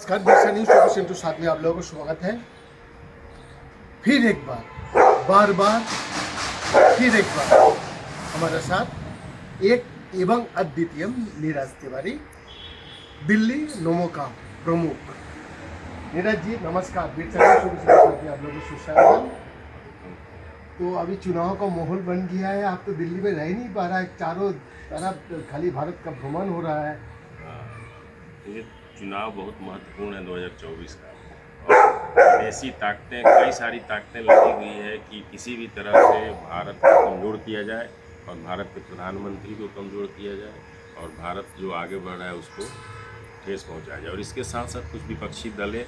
नमस्कार, Birsa news 24x7 में आप लोगों को स्वागत है। फिर एक बार फिर एक बार हमारे साथ एक एवं अद्वितीय नीरज तिवारी, दिल्ली नमोका प्रमुख। नीरज जी नमस्कार, बिरसा न्यूज़ 24x7 में आप लोगों को सुस्वागत। तो अभी चुनाव का माहौल बन गया है, आप तो दिल्ली में रह नहीं पा रहा है, चारों तरफ खाली भारत का भ्रमण हो रहा है। ये चुनाव बहुत महत्वपूर्ण है 2024 का, और विदेशी ताकतें, कई सारी ताकतें लगी हुई है कि किसी भी तरह से भारत को कमज़ोर किया जाए और भारत के प्रधानमंत्री को कमज़ोर किया जाए और भारत जो आगे बढ़ रहा है उसको ठेस पहुंचाया जाए। और इसके साथ साथ कुछ विपक्षी दलें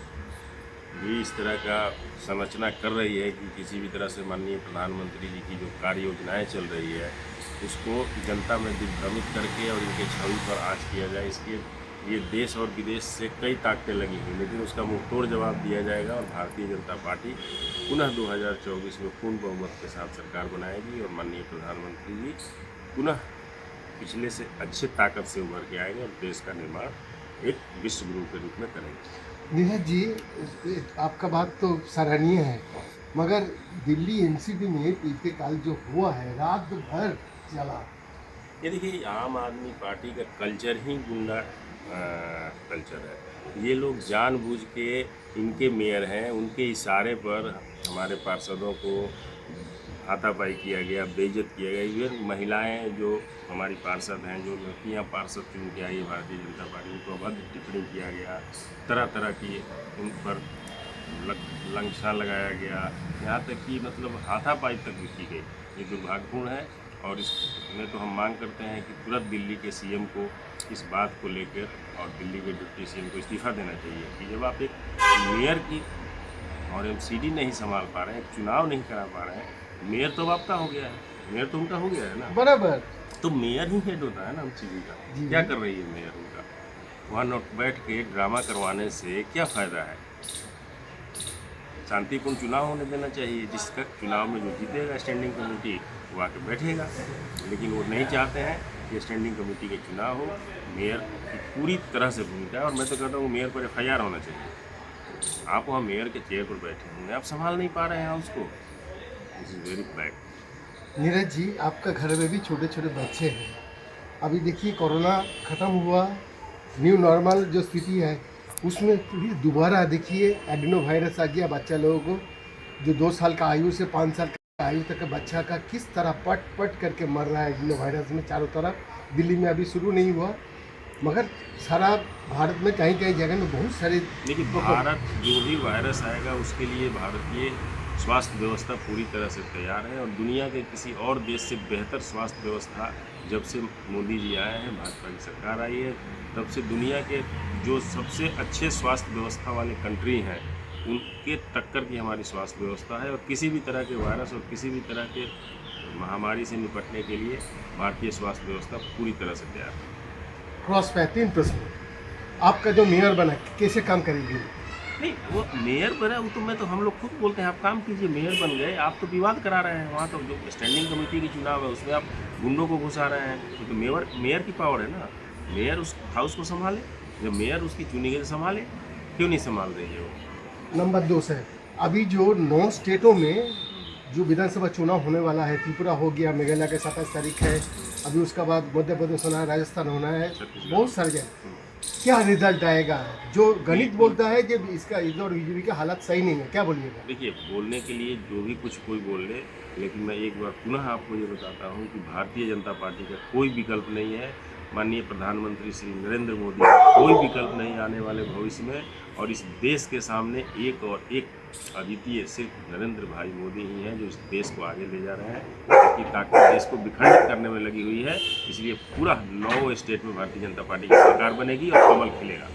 भी इस तरह का संरचना कर रही है कि किसी भी तरह से माननीय प्रधानमंत्री जी की जो कार्य योजनाएँ चल रही है उसको जनता में दिग्भ्रमित करके और इनके छवि पर आँच किया जाए। इसके ये देश और विदेश से कई ताकतें लगी हुई, लेकिन उसका मुंहतोड़ जवाब दिया जाएगा और भारतीय जनता पार्टी पुनः 2024 में पूर्ण बहुमत के साथ सरकार बनाएगी और माननीय प्रधानमंत्री जी पुनः पिछले से अच्छे ताकत से उभर के आएंगे और देश का निर्माण एक विश्व गुरु के रूप में करेंगे। नीरज जी, आपका बात तो सराहनीय है, मगर दिल्ली एनसीपी में बीते काल जो हुआ है, रात भर चला। ये देखिए, आम आदमी पार्टी का कल्चर ही गुंडा कल्चर है। ये लोग जानबूझ के, इनके मेयर हैं, उनके इशारे पर हमारे पार्षदों को हाथापाई किया गया, बेइज्जत किया गया। इवन महिलाएं जो हमारी पार्षद हैं, जो लड़कियां पार्षद चुन के आई भारतीय जनता पार्टी, उनको अभद्र टिप्पणी किया गया, तरह तरह की उन पर लांछना लगाया गया, यहाँ तक कि मतलब हाथापाई तक भी की गई। ये दुर्भाग्यपूर्ण है और इसमें तो हम मांग करते हैं कि तुरंत दिल्ली के सीएम को इस बात को लेकर और दिल्ली के डिप्टी सीएम को इस्तीफ़ा देना चाहिए कि जब आप एक मेयर की और एमसीडी नहीं संभाल पा रहे हैं, एक चुनाव नहीं करा पा रहे हैं, मेयर तो आपका हो गया है, मेयर तो उनका हो गया है ना, बराबर। तो मेयर ही हेड होता है ना एमसीडी का। क्या कर रही है मेयर उनका? वहाँ नोट बैठ के ड्रामा करवाने से क्या फ़ायदा है? शांतिपूर्ण चुनाव होने देना चाहिए। जिसका चुनाव में जो जीतेगा स्टैंडिंग कमेटी वो आके बैठेगा, लेकिन वो नहीं चाहते हैं कि स्टैंडिंग कमेटी के चुनाव हो। मेयर की पूरी तरह से भूमिका है और मैं तो कहता हूँ मेयर पर FIR होना चाहिए। आप वहाँ मेयर के चेयर पर बैठे होंगे, आप संभाल नहीं पा रहे हैं उसको, this is very bad. Neeraj ji, आपका घर में भी छोटे छोटे बच्चे हैं। अभी देखिए कोरोना ख़त्म हुआ, न्यू नॉर्मल जो स्थिति है उसमें फिर दोबारा देखिए एडिनो वायरस आ गया बच्चा लोगों को, जो 2 साल का आयु से 5 साल का आयु तक का बच्चा का किस तरह पट करके मर रहा है एडिनो वायरस में चारों तरफ। दिल्ली में अभी शुरू नहीं हुआ, मगर सारा भारत में कहीं कहीं जगह में बहुत सारे। देखिए, भारत जो भी वायरस आएगा उसके लिए भारतीय स्वास्थ्य व्यवस्था पूरी तरह से तैयार है और दुनिया के किसी और देश से बेहतर स्वास्थ्य व्यवस्था जब से मोदी जी आए हैं, भाजपा की सरकार आई है, तब से दुनिया के जो सबसे अच्छे स्वास्थ्य व्यवस्था वाले कंट्री हैं उनके टक्कर की हमारी स्वास्थ्य व्यवस्था है और किसी भी तरह के वायरस और किसी भी तरह के महामारी से निपटने के लिए भारतीय स्वास्थ्य व्यवस्था पूरी तरह से तैयार है। क्रॉस पे 3 प्रश्न। आपका जो मेयर बना कैसे काम करेगी? नहीं, वो मेयर बना वो तो मैं तो हम लोग खुद बोलते हैं आप काम कीजिए, मेयर बन गए, आप तो विवाद करा रहे हैं। वहाँ तो जो स्टैंडिंग कमेटी की चुनाव है उसमें आप गुंडों को घुसा रहे हैं, तो मेयर की पावर है ना, मेयर उस हाउस को संभाले, जब मेयर उसकी चुनी गई संभाले, क्यों नहीं संभाल रही है वो? नंबर 2 से अभी जो 9 स्टेटों में जो विधानसभा चुनाव होने वाला है, त्रिपुरा हो गया, मेघालय का 27 तारीख है, अभी उसका बाद मध्य प्रदेश होना है, राजस्थान होना है, बहुत सारे जगह। क्या रिजल्ट आएगा? जो गणित बोलता है कि इसका इधर और बीजेपी का हालात सही नहीं है, क्या बोलिएगा? देखिए, बोलने के लिए जो भी कुछ कोई बोल ले, लेकिन मैं एक बार पुनः आपको ये बताता हूँ कि भारतीय जनता पार्टी का कोई विकल्प नहीं है। माननीय प्रधानमंत्री श्री नरेंद्र मोदी का कोई विकल्प नहीं आने वाले भविष्य में, और इस देश के सामने एक और एक अद्वितीय सिर्फ नरेंद्र भाई मोदी ही हैं जो इस देश को आगे ले जा रहे हैं, कि ताकि देश को विखंडित करने में लगी हुई है। इसलिए पूरा 9 स्टेट में भारतीय जनता पार्टी की सरकार बनेगी और कमल खिलेगा।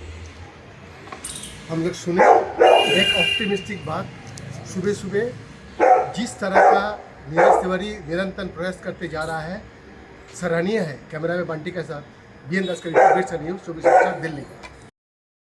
हम लोग सुने एक ऑप्टिमिस्टिक बात, सुबह सुबह जिस तरह का नीरज तिवारी निरंतर प्रयास करते जा रहा है, सराहनीय है। कैमरा में बंटी के साथ BN दास का रिपोर्ट, न्यूज़ 24/7 दिल्ली।